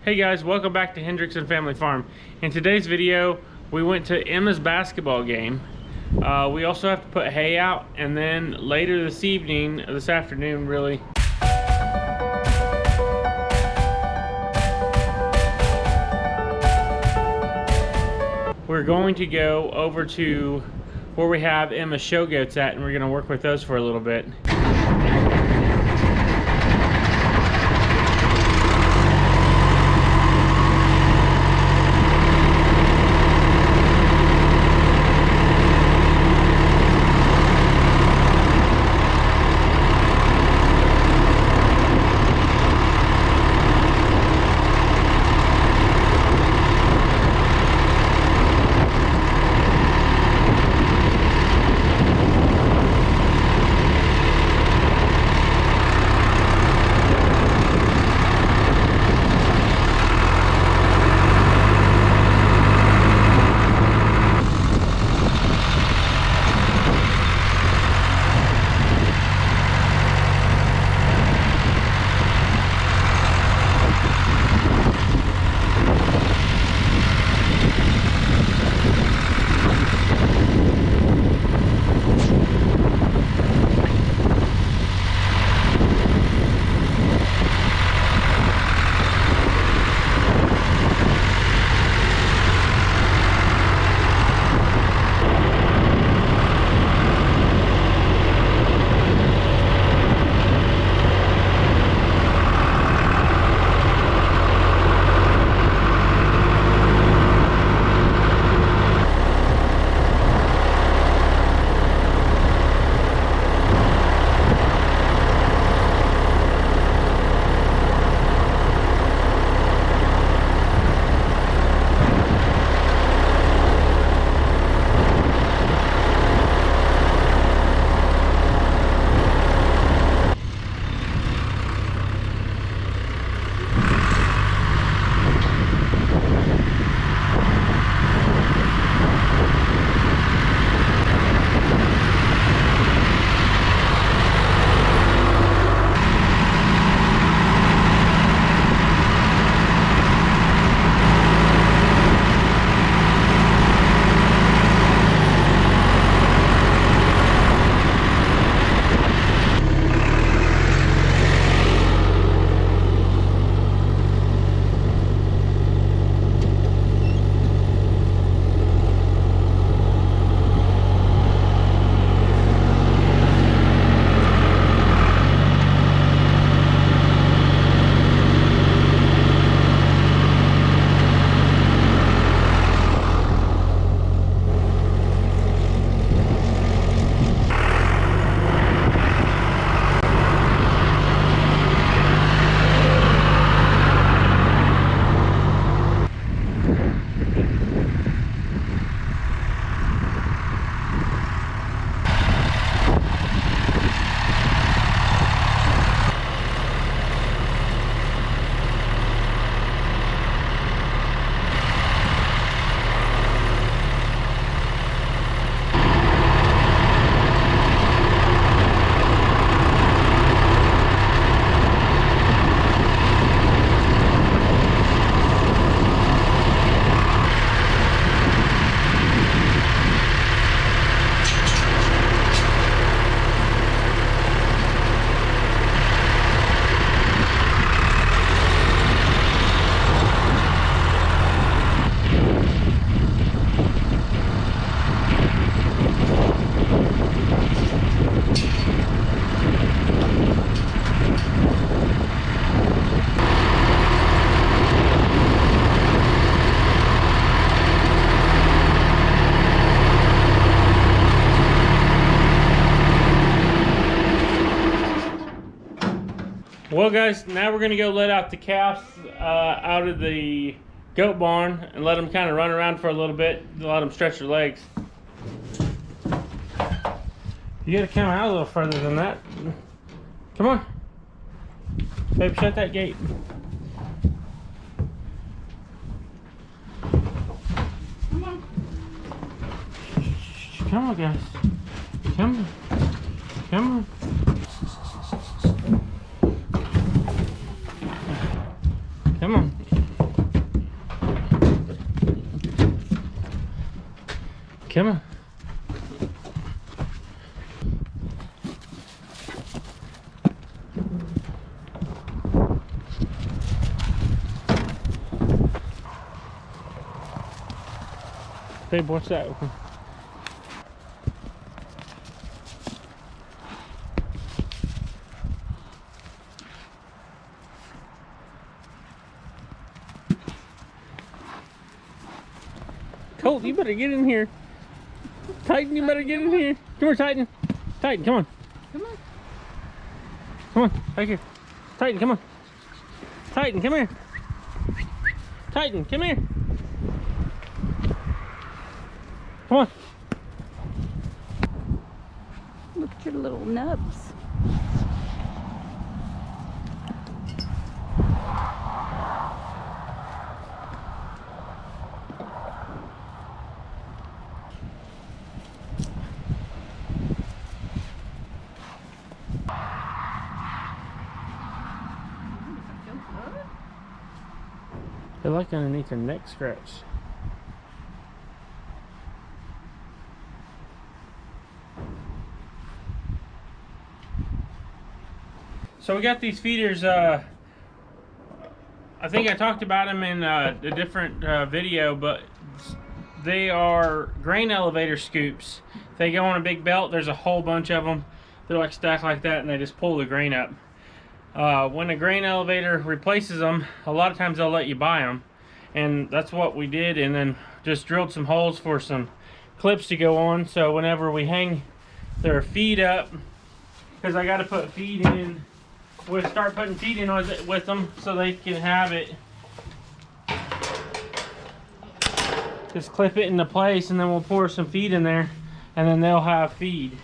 Hey guys, welcome back to Hendrickson Family Farm. In today's video, we went to Emma's basketball game. We also have to put hay out, and then later this afternoon really, we're going to go over to where we have Emma's show goats at, and we're gonna work with those for a little bit. Well guys, now we're gonna go let out the calves out of the goat barn and let them kind of run around for a little bit, let them stretch their legs. You gotta come out a little further than that. Come on. Baby, shut that gate. Come on. Come on guys. Come on. Come on. Come on. Come on. Babe, what's that? Colt, you better get in here. Titan, you better get in here. Come here, Titan. Titan, come on. Come on. Come on, back here. Titan, come on. Titan, come here. Titan, come here. Come on. Look at your little nubs. They like underneath their neck scratch. So we got these feeders. I think I talked about them in a different video, but they are grain elevator scoops. They go on a big belt. There's a whole bunch of them. They're like stacked like that, and they just pull the grain up. When a grain elevator replaces them, a lot of times they'll let you buy them, and that's what we did, and then just drilled some holes for some clips to go on, so whenever we hang their feed up, because I got to put feed in, we'll start putting feed in with them so they can have it. Just clip it into place, and then we'll pour some feed in there, and then they'll have feed.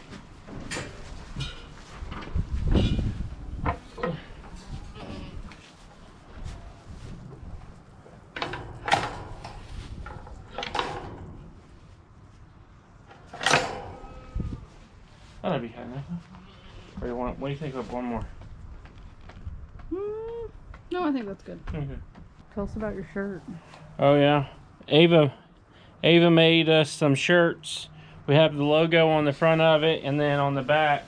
That'll be high enough. Or what do you think of one more? No, I think that's good. Okay. Tell us about your shirt. Oh yeah, Ava made us some shirts. We have the logo on the front of it, and then on the back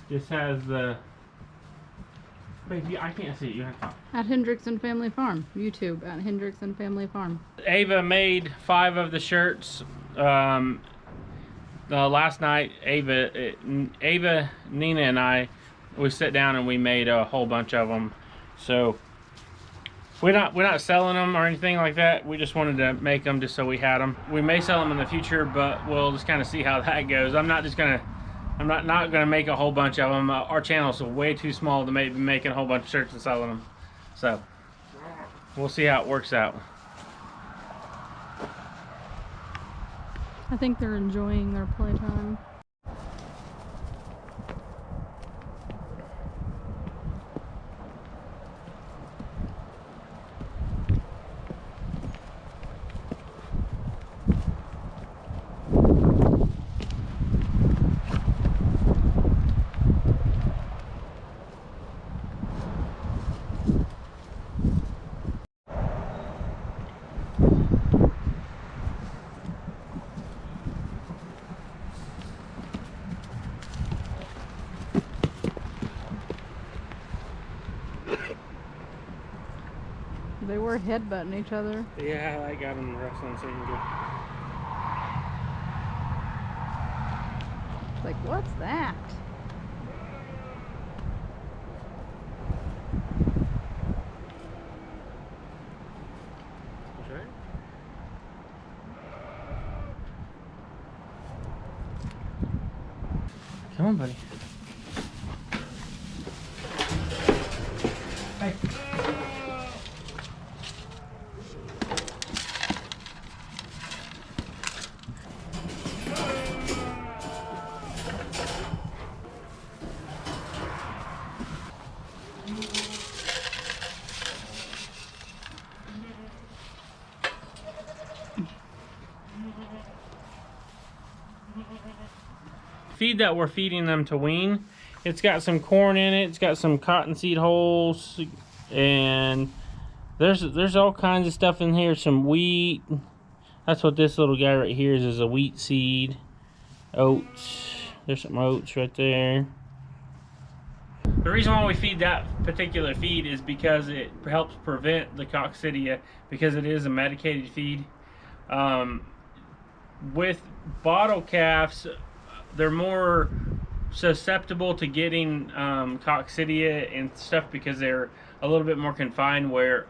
just has the. Baby, I can't see it. You have to talk. At Hendrickson Family Farm. YouTube at Hendrickson Family Farm. Ava made 5 of the shirts. Last night, Ava, Nina, and I, we sat down and we made a whole bunch of them. So we're not selling them or anything like that. We just wanted to make them just so we had them. We may sell them in the future, but we'll just kind of see how that goes. I'm not gonna make a whole bunch of them. Our channel's way too small to be making a whole bunch of shirts and selling them. So we'll see how it works out. I think they're enjoying their playtime. They were headbutting each other. Yeah, I got them wrestling so you can go. Like, what's that? That's right. Come on, buddy. Hey. Feed that we're feeding them to wean, it's got some corn in it, it's got some cottonseed hulls, and there's all kinds of stuff in here, some wheat. That's what this little guy right here is a wheat seed. Oats. There's some oats right there. The reason why we feed that particular feed is because it helps prevent the coccidia, because it is a medicated feed. With bottle calves, they're more susceptible to getting coccidia and stuff because they're a little bit more confined, where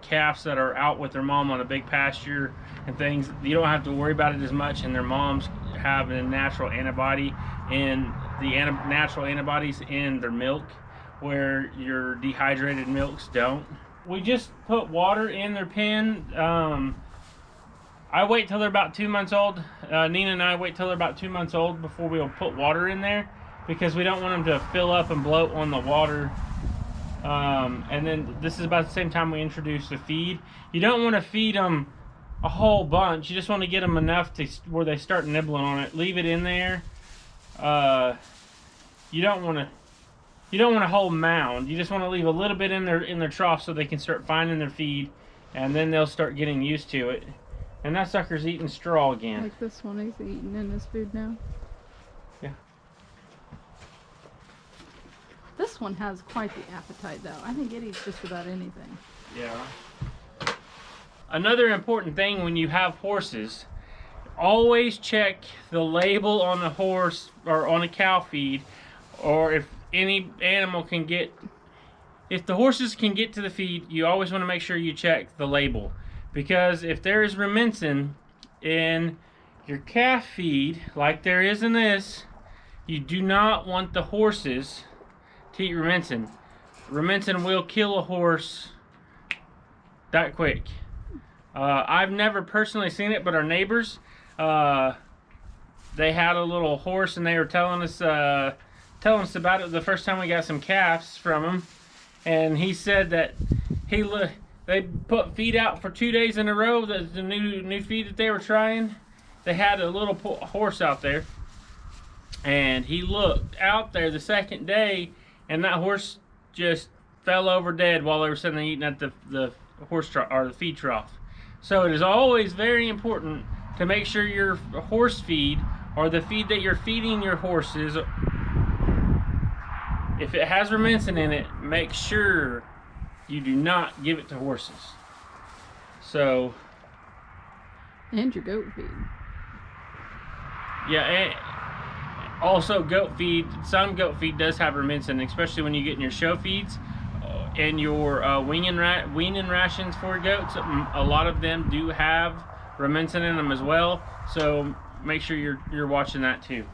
calves that are out with their mom on a big pasture and things, you don't have to worry about it as much, and their moms have a natural antibody in natural antibodies in their milk, where your dehydrated milks don't. We just put water in their pen. I wait till they're about 2 months old. Nina and I wait till they're about 2 months old before we'll put water in there, because we don't want them to fill up and bloat on the water. And then this is about the same time we introduce the feed. You don't want to feed them a whole bunch. You just want to get them enough to where they start nibbling on it. Leave it in there. You don't want a whole mound. You just want to leave a little bit in their trough so they can start finding their feed, and then they'll start getting used to it. And that sucker's eating straw again. Like this one, he's eating in his food now. Yeah. This one has quite the appetite, though. I think it eats just about anything. Yeah. Another important thing when you have horses, always check the label on the horse or on a cow feed, or if any animal can get, if the horses can get to the feed, you always want to make sure you check the label, because if there is rumensin in your calf feed like there is in this, you do not want the horses to eat rumensin. Rumensin will kill a horse that quick. I've never personally seen it, but our neighbors, they had a little horse, and they were telling us about it the first time we got some calves from him, and he said that they put feed out for 2 days in a row. The new feed that they were trying, they had a little horse out there, and he looked out there the second day, and that horse just fell over dead while they were sitting there eating at the horse trough, or the feed trough. So it is always very important to make sure your horse feed, or the feed that you're feeding your horses, if it has rumensin in it, make sure you do not give it to horses. So, And your goat feed. yeah, and also goat feed. Some goat feed does have rumensin, especially when you get in your show feeds and your weaning rations for goats. A lot of them do have rumensin in them as well. So make sure you're watching that too.